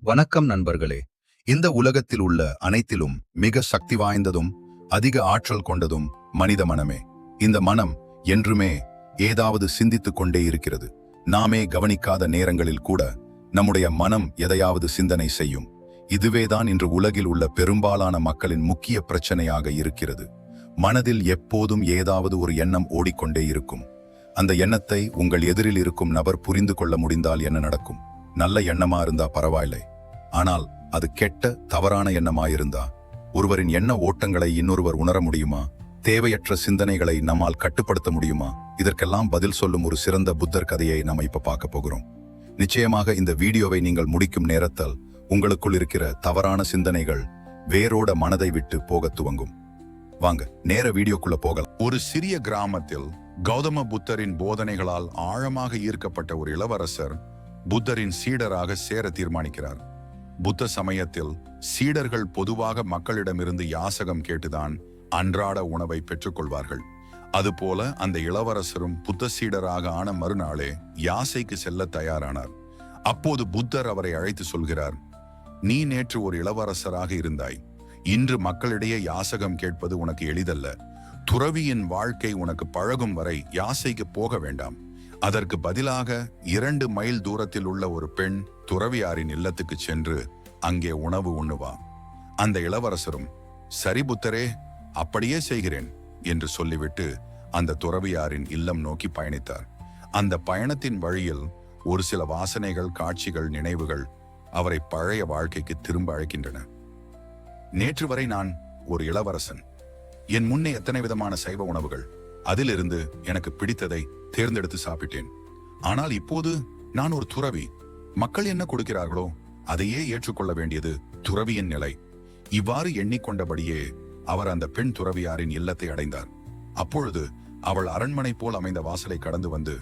வணக்கம் நண்பர்களே. இந்த உலகத்தில் உள்ள அனைத்திலும் மிக சக்தி வாய்ந்ததும் அதிக ஆற்றல் கொண்டதும் மனித மனமே. இந்த மனம் என்றுமே ஏதாவது சிந்தித்துக் கொண்டே இருக்கிறது. நாமே கவனிக்காத நேரங்களில் கூட நம்முடைய மனம் எதையாவது சிந்தனை செய்யும். இதுவேதான் இன்று உலகில் உள்ள பெரும்பாலான மக்களின் முக்கிய பிரச்சனையாக இருக்கிறது. மனதில் எப்போதும் ஏதாவது ஒரு எண்ணம் ஓடிக்கொண்டே இருக்கும். அந்த எண்ணத்தை உங்கள் எதிரில் இருக்கும் நபர் புரிந்து கொள்ள முடிந்தால் என்ன நடக்கும்? நல்ல எண்ணமா இருந்தா பரவாயில்லை, ஆனால் அது கெட்ட தவறான எண்ணமாயிருந்தா ஒருவரின் எண்ண ஓட்டங்களை இன்னொருவர் உணர முடியுமா? தேவையற்ற சிந்தனைகளை நம்மால் கட்டுப்படுத்த முடியுமா? இதற்கெல்லாம் பதில் சொல்லும் ஒரு சிறந்த புத்தர் கதையை நாம் இப்ப பார்க்க போகிறோம். நிச்சயமாக இந்த வீடியோவை நீங்கள் முடிக்கும் நேரத்தில் உங்களுக்குள் இருக்கிற தவறான சிந்தனைகள் வேரோட மனதை விட்டு போக துவங்கும். வாங்க நேர வீடியோக்குள்ள போகலாம். ஒரு சிறிய கிராமத்தில் கௌதம புத்தரின் போதனைகளால் ஆழமாக ஈர்க்கப்பட்ட ஒரு இளவரசர் புத்தரின் சீடராக சேர தீர்மானிக்கிறார். புத்த சமயத்தில் சீடர்கள் பொதுவாக மக்களிடமிருந்து யாசகம் கேட்டுதான் அன்றாட உணவை பெற்றுக்கொள்வார்கள். அதுபோல அந்த இளவரசரும் புத்த சீடராக ஆன மறுநாளே யாசைக்கு செல்ல தயாரானார். அப்போது புத்தர் அவரை அழைத்து சொல்கிறார், நீ நேற்று ஒரு இளவரசராக இருந்தாய். இன்று மக்களிடையே யாசகம் கேட்பது உனக்கு எளிதல்ல. துறவியின் வாழ்க்கை உனக்கு பழகும் வரை யாசைக்கு போக வேண்டாம். அதற்கு பதிலாக 2 மைல் தூரத்தில் உள்ள ஒரு பெண் துறவியாரின் இல்லத்துக்கு சென்று அங்கே உணவு உண்ணுவா. அந்த இளவரசரும், சரி புத்தரே, அப்படியே செய்கிறேன் என்று சொல்லிவிட்டு அந்த துறவியாரின் இல்லம் நோக்கி பயணித்தார். அந்த பயணத்தின் வழியில் ஒரு சில வாசனைகள், காட்சிகள், நினைவுகள் அவரை பழைய வாழ்க்கைக்கு திரும்ப அழைக்கின்றன. நேற்று வரை நான் ஒரு இளவரசன். என் முன்னே எத்தனை விதமான சைவ உணவுகள், அதிலிருந்து எனக்கு பிடித்ததை தேர்ந்தெடுத்து சாப்பிட்டேன். ஆனால் இப்போது நான் ஒரு துறவி. மக்கள் என்ன கொடுக்கிறார்களோ அதையே ஏற்றுக்கொள்ள வேண்டியது துறவியின் நிலை. இவ்வாறு எண்ணிக்கொண்டபடியே அவர் அந்த பெண் துறவியாரின் இல்லத்தை அடைந்தார். அப்பொழுது அவள் அரண்மனை போல் அமைந்த வாசலை கடந்து வந்து,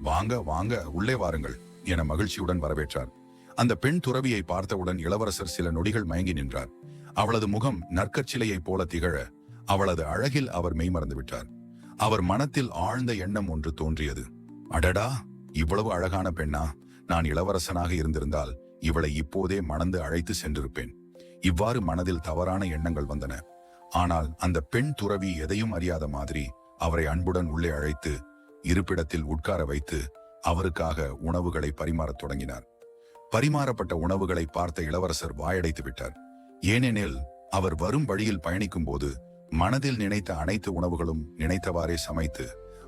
வாங்க வாங்க, உள்ளே வாருங்கள் என மகிழ்ச்சியுடன் வரவேற்றார். அந்த பெண் துறவியை பார்த்தவுடன் இளவரசர் சில நொடிகள் மயங்கி நின்றார். அவளது முகம் நற்கச்சிலையைப் போல திகழ அவளது அழகில் அவர் மெய்மறந்து விட்டார். அவர் மனத்தில் ஆழ்ந்த எண்ணம் ஒன்று தோன்றியது. அடடா, இவ்வளவு அழகான பெண்ணா! நான் இளவரசனாக இருந்திருந்தால் இவளை இப்போதே மணந்து அழைத்து சென்றிருப்பேன். இவ்வாறு மனதில் தவறான எண்ணங்கள் வந்தன. ஆனால் அந்த பெண் துறவி எதையும் அறியாத மாதிரி அவரை அன்புடன் உள்ளே அழைத்து இருப்பிடத்தில் உட்கார வைத்து அவருக்காக உணவுகளை பரிமாறத் தொடங்கினார். பரிமாறப்பட்ட உணவுகளை பார்த்த இளவரசர் வாயடைத்து விட்டார். ஏனெனில் அவர் வரும் வழியில் பயணிக்கும் போது மனதில் நினைத்த அனைத்து உணவுகளும் நினைத்தவாறே சமைத்து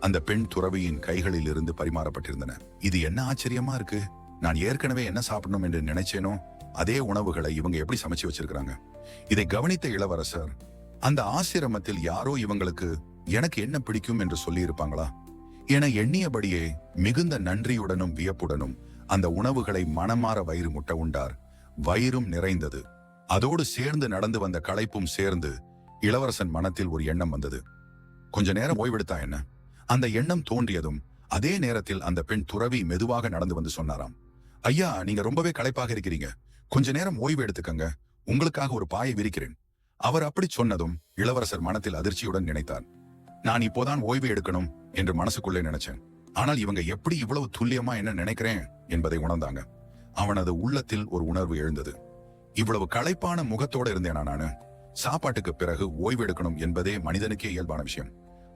அந்த பெண் துறவியின் கைகளில் இருந்து பரிமாறப்பட்டிருந்தன. இது என்ன ஆச்சரியமா இருக்கு! நான் ஏற்கனவே என்ன சாப்பிடணும் என்று நினைச்சேனோ அதே உணவுகளை இவங்க எப்படி சமைச்சு வச்சிருக்கிறாங்க. இதை கவனித்த இளவரசர், அந்த ஆசிரமத்தில் யாரோ இவங்களுக்கு எனக்கு என்ன பிடிக்கும் என்று சொல்லி இருப்பாங்களா என எண்ணியபடியே மிகுந்த நன்றியுடனும் வியப்புடனும் அந்த உணவுகளை மனமாற வயிறு முட்ட உண்டார். வயிறும் நிறைந்தது. அதோடு சேர்ந்து நடந்து வந்த களைப்பும் சேர்ந்து இளவரசன் மனத்தில் ஒரு எண்ணம் வந்தது. கொஞ்ச நேரம் ஓய்வெடுத்தா என்ன? அந்த எண்ணம் தோன்றியதும் அதே நேரத்தில் அந்த பெண் துறவி மெதுவாக நடந்து வந்து சொன்னாராம், ஐயா, நீங்க ரொம்பவே களைப்பாக இருக்கிறீங்க. கொஞ்ச நேரம் ஓய்வு எடுத்துக்கங்க, உங்களுக்காக ஒரு பாயை விரிக்கிறேன். அவர் அப்படி சொன்னதும் இளவரசர் மனத்தில் அதிர்ச்சியுடன் நினைத்தார். நான் இப்போதான் ஓய்வு எடுக்கணும் என்று மனசுக்குள்ளே நினைச்சேன். ஆனால் இவங்க எப்படி இவ்வளவு துல்லியமா என்ன நினைக்கிறேன் என்பதை உணர்ந்தாங்க. அவனது உள்ளத்தில் ஒரு உணர்வு எழுந்தது. இவ்வளவு களைப்பான முகத்தோட இருந்தேனா நானு? சாப்பாட்டுக்கு பிறகு ஓய்வு எடுக்கணும் என்பதே மனிதனுக்கே இயல்பான விஷயம்.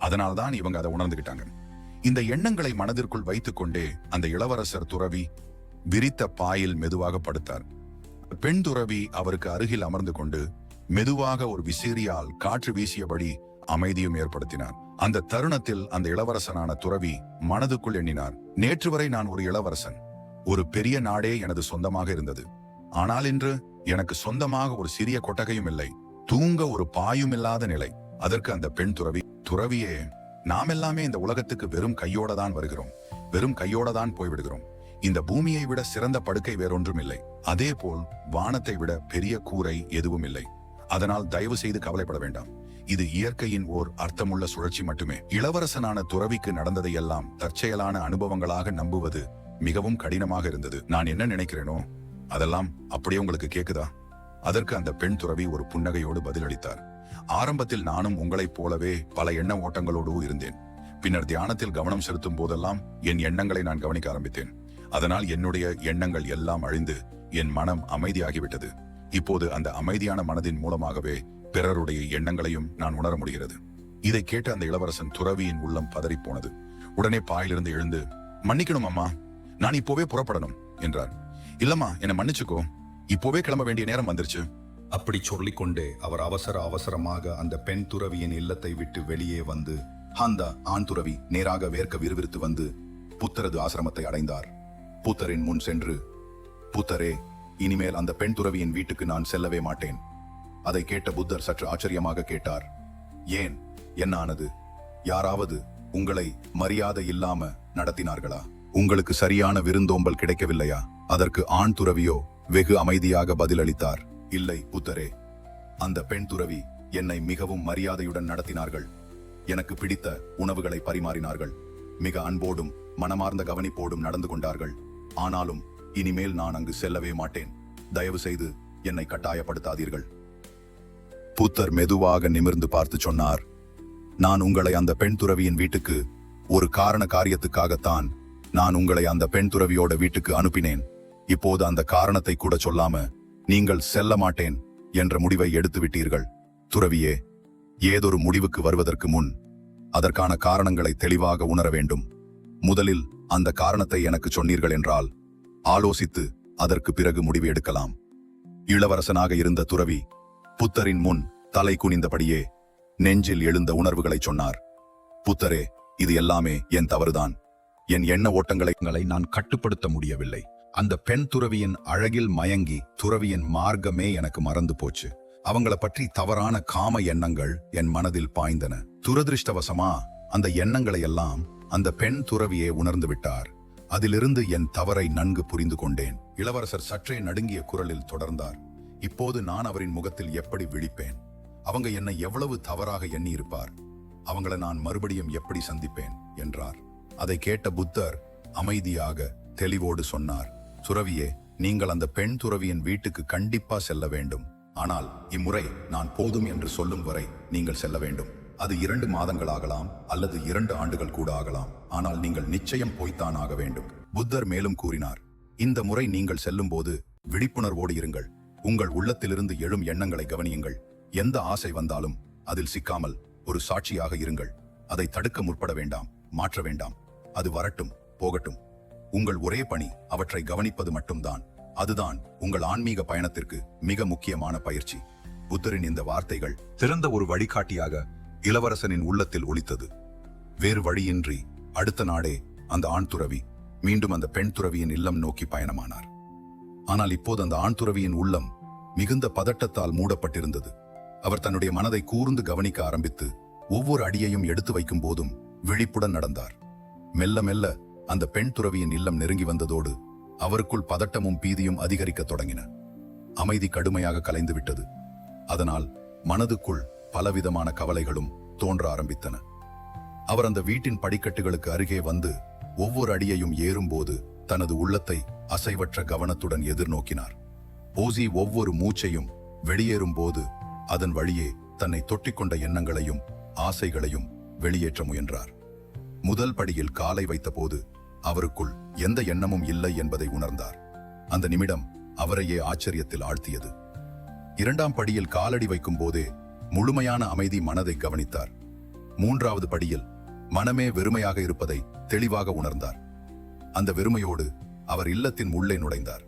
அதனால்தான் இவங்க அதை உணர்ந்துகிட்டாங்க. இந்த எண்ணங்களை மனதிற்குள் வைத்துக் கொண்டே அந்த இளவரசர் துறவி விரித்த பாயில் மெதுவாக படுத்தார். பெண் துறவி அவருக்கு அருகில் அமர்ந்து கொண்டு மெதுவாக ஒரு விசிறியால் காற்று வீசியபடி அமைதியும் ஏற்படுத்தினார். அந்த தருணத்தில் அந்த இளவரசனான துறவி மனதுக்குள் எண்ணினார், நேற்று வரை நான் ஒரு இளவரசன். ஒரு பெரிய நாடே எனது சொந்தமாக இருந்தது. ஆனால் இன்று எனக்கு சொந்தமாக ஒரு சிறிய கொட்டகையும் இல்லை, தூங்க ஒரு பாயும் இல்லாத நிலை. அதற்கு அந்த பெண் துறவியே, நாம் எல்லாமே இந்த உலகத்துக்கு வெறும் கையோட தான் வருகிறோம், வெறும் கையோட தான் போய்விடுகிறோம். இந்த பூமியை விட சிறந்த படுக்கை வேறொன்றும் இல்லை. அதே போல் வானத்தை விட பெரிய கூரை எதுவும் இல்லை. அதனால் தயவு செய்து கவலைப்பட வேண்டாம். இது இயற்கையின் ஓர் அர்த்தமுள்ள சுழற்சி மட்டுமே. இளவரசனான துறவிக்கு நடந்ததையெல்லாம் தற்செயலான அனுபவங்களாக நம்புவது மிகவும் கடினமாக இருந்தது. நான் என்ன நினைக்கிறேனோ அதெல்லாம் அப்படியே உங்களுக்கு கேக்குதா? அதற்கு அந்த பெண் துறவி ஒரு புன்னகையோடு பதிலளித்தார். ஆரம்பத்தில் நானும் உங்களைப் போலவே பல எண்ண ஓட்டங்களோடு இருந்தேன். பின்னர் தியானத்தில் கவனம் செலுத்தும் போதெல்லாம் என் எண்ணங்களை நான் கவனிக்க ஆரம்பித்தேன். அதனால் என்னுடைய எண்ணங்கள் எல்லாம் அழிந்து என் மனம் அமைதியாகிவிட்டது. இப்போது அந்த அமைதியான மனதின் மூலமாகவே பிறருடைய எண்ணங்களையும் நான் உணர முடிகிறது. இதை கேட்ட அந்த இளவரசன் துறவியின் உள்ளம் பதறிப்போனது. உடனே பாயிலிருந்து எழுந்து, மன்னிக்கணும் அம்மா, நான் இப்போவே புறப்படணும் என்றார். இல்லம்மா, என்னை மன்னிச்சுக்கோ, இப்போவே கிளம்ப வேண்டிய நேரம் வந்துருச்சு. அப்படி சொல்லிக்கொண்டே அவர் அவசரமாக அந்த பெண் துறவியின் இல்லத்தை விட்டு வெளியே வந்து அந்த ஆண் துறவி நேராக வேர்க்க விறுவிறுத்து வந்து புத்தரது ஆசிரமத்தை அடைந்தார். புத்தரின் முன் சென்று, புத்தரே, இனிமேல் அந்த பெண் துறவியின் வீட்டுக்கு நான் செல்லவே மாட்டேன். அதை கேட்ட புத்தர் சற்று ஆச்சரியமாக கேட்டார். ஏன், என்ன ஆனது? யாராவது உங்களை மரியாதை இல்லாம நடத்தினார்களா? உங்களுக்கு சரியான விருந்தோம்பல் கிடைக்கவில்லையா? அதற்கு ஆண் துறவியோ வெகு அமைதியாக பதிலளித்தார். இல்லை புத்தரே, அந்த பெண் துறவி என்னை மிகவும் மரியாதையுடன் நடத்தினார்கள். எனக்கு பிடித்த உணவுகளை பரிமாறினார்கள். மிக அன்போடும் மனமார்ந்த கவனிப்போடும் நடந்து கொண்டார்கள். ஆனாலும் இனிமேல் நான் அங்கு செல்லவே மாட்டேன். தயவு செய்து என்னை கட்டாயப்படுத்தாதீர்கள். புத்தர் மெதுவாக நிமிர்ந்து பார்த்து சொன்னார், நான் உங்களை அந்த பெண் துறவியின் வீட்டுக்கு ஒரு காரியத்துக்காகத்தான் நான் உங்களை அந்த பெண் துறவியோட வீட்டுக்கு அனுப்பினேன். இப்போது அந்த காரணத்தை கூட சொல்லாம நீங்கள் செல்ல மாட்டேன் என்ற முடிவை எடுத்து விட்டீர்கள். துறவியே, ஏதொரு முடிவுக்கு வருவதற்கு முன் அதற்கான காரணங்களை தெளிவாக உணர வேண்டும். முதலில் அந்த காரணத்தை எனக்கு சொன்னீர்கள் என்றால் ஆலோசித்து அதற்கு பிறகு முடிவு எடுக்கலாம். இளவரசனாக இருந்த துறவி புத்தரின் முன் தலை குனிந்தபடியே நெஞ்சில் எழுந்த உணர்வுகளை சொன்னார். புத்தரே, இது எல்லாமே என் தவறுதான். என் எண்ண ஓட்டங்களை நான் கட்டுப்படுத்த முடியவில்லை. அந்த பெண் துறவியின் அழகில் மயங்கி துறவியின் மார்க்கமே எனக்கு மறந்து போச்சு. அவங்கள பற்றி தவறான காம எண்ணங்கள் என் மனதில் பாய்ந்தன. துரதிருஷ்டவசமா அந்த எண்ணங்களை எல்லாம் அந்த பெண் துறவியே உணர்ந்து விட்டார். அதிலிருந்து என் தவறை நன்கு புரிந்து கொண்டேன். இளவரசர் சற்றே நடுங்கிய குரலில் தொடர்ந்தார். இப்போது நான் அவரின் முகத்தில் எப்படி விழிப்பேன்? அவங்க என்னை எவ்வளவு தவறாக எண்ணி இருப்பார்? அவங்கள நான் மறுபடியும் எப்படி சந்திப்பேன் என்றார். அதை கேட்ட புத்தர் அமைதியாக தெளிவோடு சொன்னார். துறவியே, நீங்கள் அந்த பெண் துறவியின் வீட்டுக்கு கண்டிப்பா செல்ல வேண்டும். ஆனால் இம்முறை நான் போதும் என்று சொல்லும் வரை நீங்கள் செல்ல வேண்டும். அது 2 மாதங்களாகலாம் அல்லது 2 ஆண்டுகள் கூட ஆகலாம். ஆனால் நீங்கள் நிச்சயம் போய்த்தான் ஆக வேண்டும். புத்தர் மேலும் கூறினார், இந்த முறை நீங்கள் செல்லும் போது விழிப்புணர்வோடு இருங்கள். உங்கள் உள்ளத்திலிருந்து எழும் எண்ணங்களை கவனியுங்கள். எந்த ஆசை வந்தாலும் அதில் சிக்காமல் ஒரு சாட்சியாக இருங்கள். அதை தடுக்க முற்பட வேண்டாம், மாற்ற வேண்டாம். அது வரட்டும், போகட்டும். உங்கள் ஒரே பணி அவற்றை கவனிப்பது மட்டும்தான். அதுதான் உங்கள் ஆன்மீக பயணத்திற்கு மிக முக்கியமான பயிற்சி. புத்தரின் இந்த வார்த்தைகள் திறந்த ஒரு வழிகாட்டியாக இளவரசனின் உள்ளத்தில் ஒலித்தது. வேறு வழியின்றி அடுத்த நாடே அந்த ஆண் துறவி மீண்டும் அந்த பெண் துறவியின் இல்லம் நோக்கி பயணமானார். ஆனால் இப்போது அந்த ஆண் துறவியின் உள்ளம் மிகுந்த பதட்டத்தால் மூடப்பட்டிருந்தது. அவர் தன்னுடைய மனதை கூர்ந்து கவனிக்க ஆரம்பித்து ஒவ்வொரு அடியையும் எடுத்து வைக்கும் போதும் விழிப்புடன் நடந்தார். மெல்ல மெல்ல அந்த பெண் துறவியின் இல்லம் நெருங்கி வந்ததோடு அவருக்குள் பதட்டமும் பீதியும் அதிகரிக்க தொடங்கின. அமைதி கடுமையாக கலைந்து விட்டது. அதனால் மனதுக்குள் பலவிதமான கவலைகளும் தோன்ற ஆரம்பித்தன. அவர் அந்த வீட்டின் படிக்கட்டுகளுக்கு அருகே வந்து ஒவ்வொரு அடியையும் ஏறும்போது தனது உள்ளத்தை அசைவற்ற கவனத்துடன் எதிர்நோக்கினார். ஓசி ஒவ்வொரு மூச்சையும் வெளியேறும் போது அதன் வழியே தன்னை தொட்டிக்கொண்ட எண்ணங்களையும் ஆசைகளையும் வெளியேற்ற முயன்றார். முதல் படியில் காலை வைத்தபோது அவருக்குள் எந்த எண்ணமும் இல்லை என்பதை உணர்ந்தார். அந்த நிமிடம் அவரையே ஆச்சரியத்தில் ஆழ்த்தியது. 2ஆம் படியில் காலடி வைக்கும் போதே முழுமையான அமைதி மனதை கவனித்தார். 3வது படியில் மனமே வெறுமையாக இருப்பதை தெளிவாக உணர்ந்தார். அந்த வெறுமையோடு அவர் இல்லத்தின் உள்ளே நுழைந்தார்.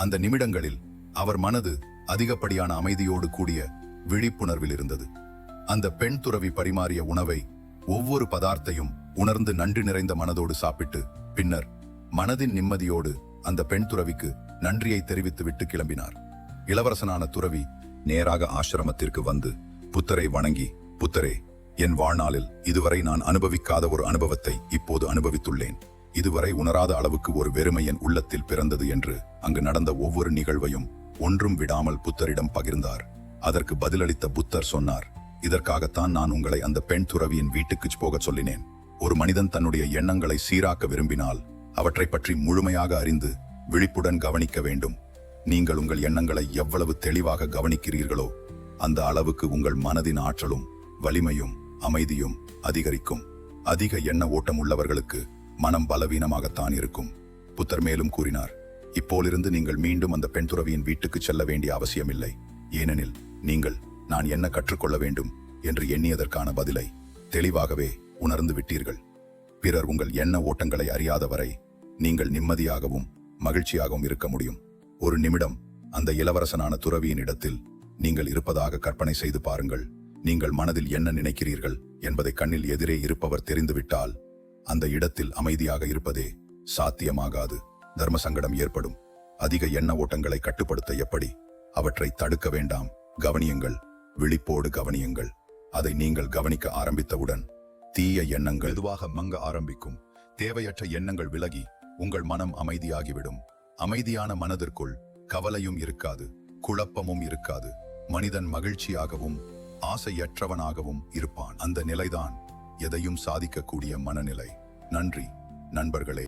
அந்த நிமிடங்களில் அவர் மனது அதிகப்படியான அமைதியோடு கூடிய விழிப்புணர்வில் இருந்தது. அந்த பெண் துறவி பரிமாறிய உணவை ஒவ்வொரு பதார்த்தையும் உணர்ந்து நன்றி நிறைந்த மனதோடு சாப்பிட்டு பின்னர் மனதின் நிம்மதியோடு அந்த பெண் துறவிக்கு நன்றியை தெரிவித்து விட்டு கிளம்பினார். இளவரசனான துறவி நேராக ஆசிரமத்திற்கு வந்து புத்தரை வணங்கி, புத்தரே, என் வாழ்நாளில் இதுவரை நான் அனுபவிக்காத ஒரு அனுபவத்தை இப்போது அனுபவித்துள்ளேன். இதுவரை உணராத அளவுக்கு ஒரு வெறுமை என் உள்ளத்தில் பிறந்தது என்று அங்கு நடந்த ஒவ்வொரு நிகழ்வையும் ஒன்றும் விடாமல் புத்தரிடம் பகிர்ந்தார். அதற்கு பதிலளித்த புத்தர் சொன்னார், இதற்காகத்தான் நான் உங்களை அந்த பெண் துறவியின் வீட்டுக்கு போகச் சொல்லினேன். ஒரு மனிதன் தன்னுடைய எண்ணங்களை சீராக்க விரும்பினால் அவற்றை பற்றி முழுமையாக அறிந்து விழிப்புடன் கவனிக்க வேண்டும். நீங்கள் உங்கள் எண்ணங்களை எவ்வளவு தெளிவாக கவனிக்கிறீர்களோ அந்த அளவுக்கு உங்கள் மனதின் ஆற்றலும் வலிமையும் அமைதியும் அதிகரிக்கும். அதிக எண்ண ஓட்டம் உள்ளவர்களுக்கு மனம் பலவீனமாகத்தான் இருக்கும். புத்தர் மேலும் கூறினார், இப்போலிருந்து நீங்கள் மீண்டும் அந்த பெண் துறவியின் வீட்டுக்கு செல்ல வேண்டிய அவசியமில்லை. ஏனெனில் நீங்கள் நான் என்ன கற்றுக்கொள்ள வேண்டும் என்று எண்ணியதற்கான பதிலை தெளிவாகவே உணர்ந்து விட்டீர்கள். பிறர் உங்கள் எண்ண ஓட்டங்களை அறியாத வரை நீங்கள் நிம்மதியாகவும் மகிழ்ச்சியாகவும் இருக்க முடியும். ஒரு நிமிடம் அந்த இளவரசனான துறவியின் இடத்தில் நீங்கள் இருப்பதாக கற்பனை செய்து பாருங்கள். நீங்கள் மனதில் என்ன நினைக்கிறீர்கள் என்பதை கண்ணில் எதிரே இருப்பவர் தெரிந்துவிட்டால் அந்த இடத்தில் அமைதியாக இருப்பதே சாத்தியமாகாது. தர்ம சங்கடம் ஏற்படும். அதிக எண்ண ஓட்டங்களை கட்டுப்படுத்த எப்படி? அவற்றை தடுக்க வேண்டாம். கவனியுங்கள், விழிப்போடு கவனியுங்கள். அதை நீங்கள் கவனிக்க ஆரம்பித்தவுடன் தீய எண்ணங்கள் மெதுவாக மங்க ஆரம்பிக்கும். தேவையற்ற எண்ணங்கள் விலகி உங்கள் மனம் அமைதியாகிவிடும். அமைதியான மனதிற்குள் கவலையும் இருக்காது, குழப்பமும் இருக்காது. மனிதன் மகிழ்ச்சியாகவும் ஆசையற்றவனாகவும் இருப்பான். அந்த நிலைதான் எதையும் சாதிக்கக்கூடிய மனநிலை. நன்றி நண்பர்களே.